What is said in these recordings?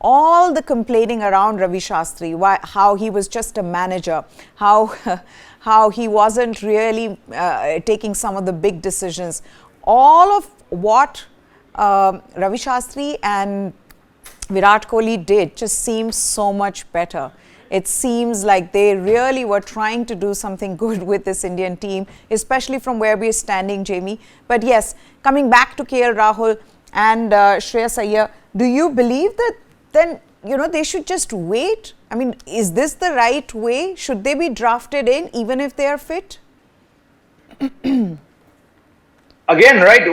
all the complaining around Ravi Shastri, how he was just a manager, how how he wasn't really taking some of the big decisions, all of what Ravi Shastri and Virat Kohli did just seems so much better. It seems like they really were trying to do something good with this Indian team, especially from where we're standing, Jamie. But yes, coming back to KL Rahul and Shreyas Iyer, do you believe that then, they should just wait? I mean, is this the right way? Should they be drafted in even if they are fit? Again, right,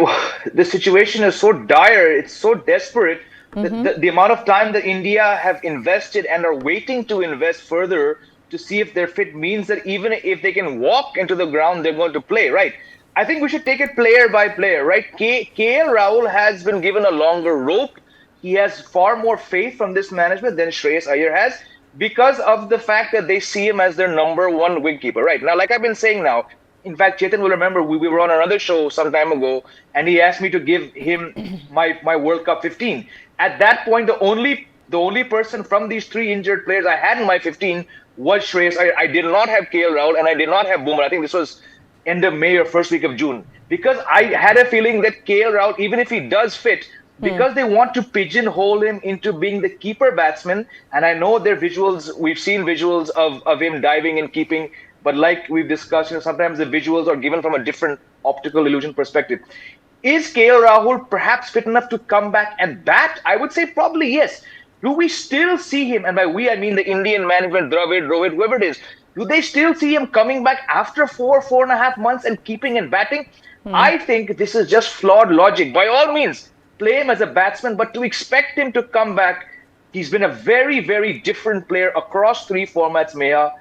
the situation is so dire, it's so desperate. The amount of time that India have invested and are waiting to invest further to see if they're fit means that even if they can walk into the ground, they're going to play, right? I think we should take it player by player, right? KL Rahul has been given a longer rope. He has far more faith from this management than Shreyas Iyer has because of the fact that they see him as their number one wicketkeeper, right? Now, like I've been saying now, in fact, Chetan will remember we were on another show some time ago, and he asked me to give him my World Cup 15. At that point, the only person from these three injured players I had in my 15 was Shreyas Iyer. I did not have KL Rahul, and I did not have Bumrah. I think this was end of May or first week of June. Because I had a feeling that KL Rahul, even if he does fit, because they want to pigeonhole him into being the keeper batsman, and I know their visuals, we've seen visuals of him diving and keeping, but like we've discussed, sometimes the visuals are given from a different optical illusion perspective. Is KL Rahul perhaps fit enough to come back and bat? I would say probably yes. Do we still see him, and by we I mean the Indian management, Dravid, Rohit, whoever it is, do they still see him coming back after 4.5 months and keeping and batting? I think this is just flawed logic. By all means, play him as a batsman, but to expect him to come back, he's been a very, very different player across three formats, Meha,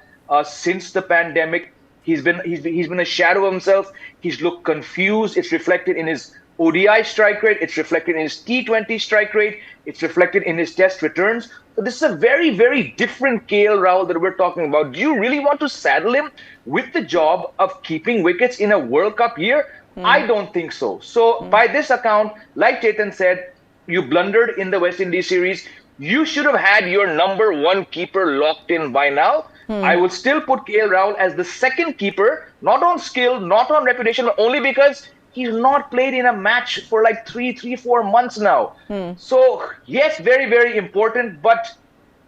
since the pandemic. He's been a shadow of himself. He's looked confused. It's reflected in his ODI strike rate. It's reflected in his T20 strike rate. It's reflected in his test returns. So this is a very, very different KL Rahul that we're talking about. Do you really want to saddle him with the job of keeping wickets in a World Cup year? I don't think so. So by this account, like Chetan said, you blundered in the West Indies series. You should have had your number one keeper locked in by now. I will still put KL Rahul as the second keeper, not on skill, not on reputation, but only because he's not played in a match for like 4 months now. So, yes, very, very important. But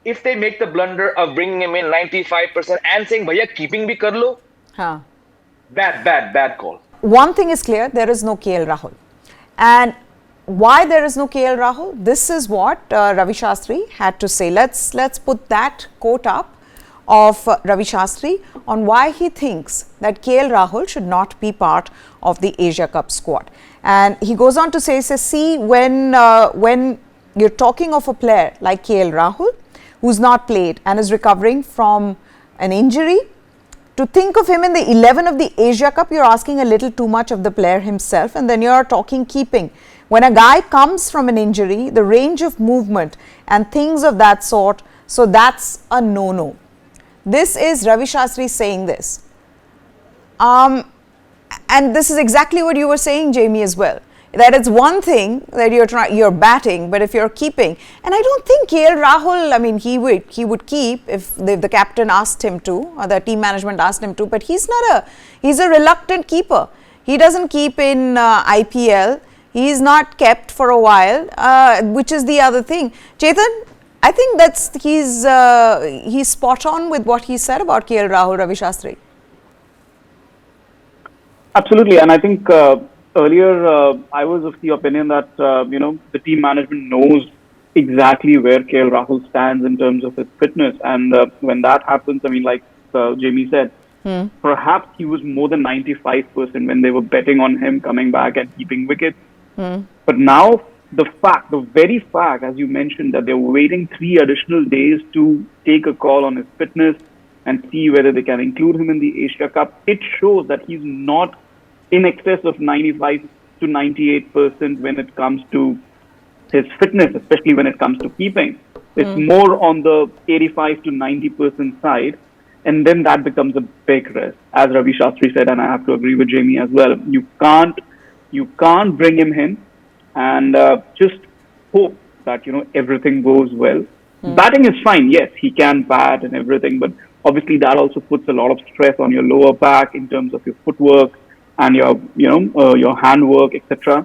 if they make the blunder of bringing him in 95% and saying, Bhaiya, keeping bhi kar lo, bad call. One thing is clear, there is no KL Rahul. And why there is no KL Rahul? This is what Ravi Shastri had to say. Let's put that quote up of Ravi Shastri on why he thinks that KL Rahul should not be part of the Asia Cup squad. And he goes on to say, see, when you're talking of a player like KL Rahul, who's not played and is recovering from an injury, to think of him in the 11 of the Asia Cup, you're asking a little too much of the player himself, and then you're talking keeping. When a guy comes from an injury, the range of movement and things of that sort, so that's a no-no. This is Ravi Shastri saying this. And this is exactly what you were saying, Jamie, as well. That it's one thing that you're batting, but if you're keeping, and I don't think KL Rahul, I mean, he would keep if the captain asked him to, or the team management asked him to, but he's a reluctant keeper. He doesn't keep in IPL. He's not kept for a while, which is the other thing. Chetan, I think he's spot on with what he said about KL Rahul, Ravi Shastri. Absolutely, and I think earlier I was of the opinion that the team management knows exactly where KL Rahul stands in terms of his fitness, and when that happens, I mean, like Jamie said, perhaps he was more than 95% when they were betting on him coming back and keeping wickets. But now the very fact, as you mentioned, that they're waiting 3 additional days to take a call on his fitness and see whether they can include him in the Asia Cup, it shows that he's not in excess of 95 to 98% when it comes to his fitness, especially when it comes to keeping. It's more on the 85 to 90% side, and then that becomes a big risk. As Ravi Shastri said, and I have to agree with Jamie as well, you can't bring him in and just hope that everything goes well. Batting is fine. Yes, he can bat and everything, but obviously that also puts a lot of stress on your lower back in terms of your footwork and your, your handwork, etc.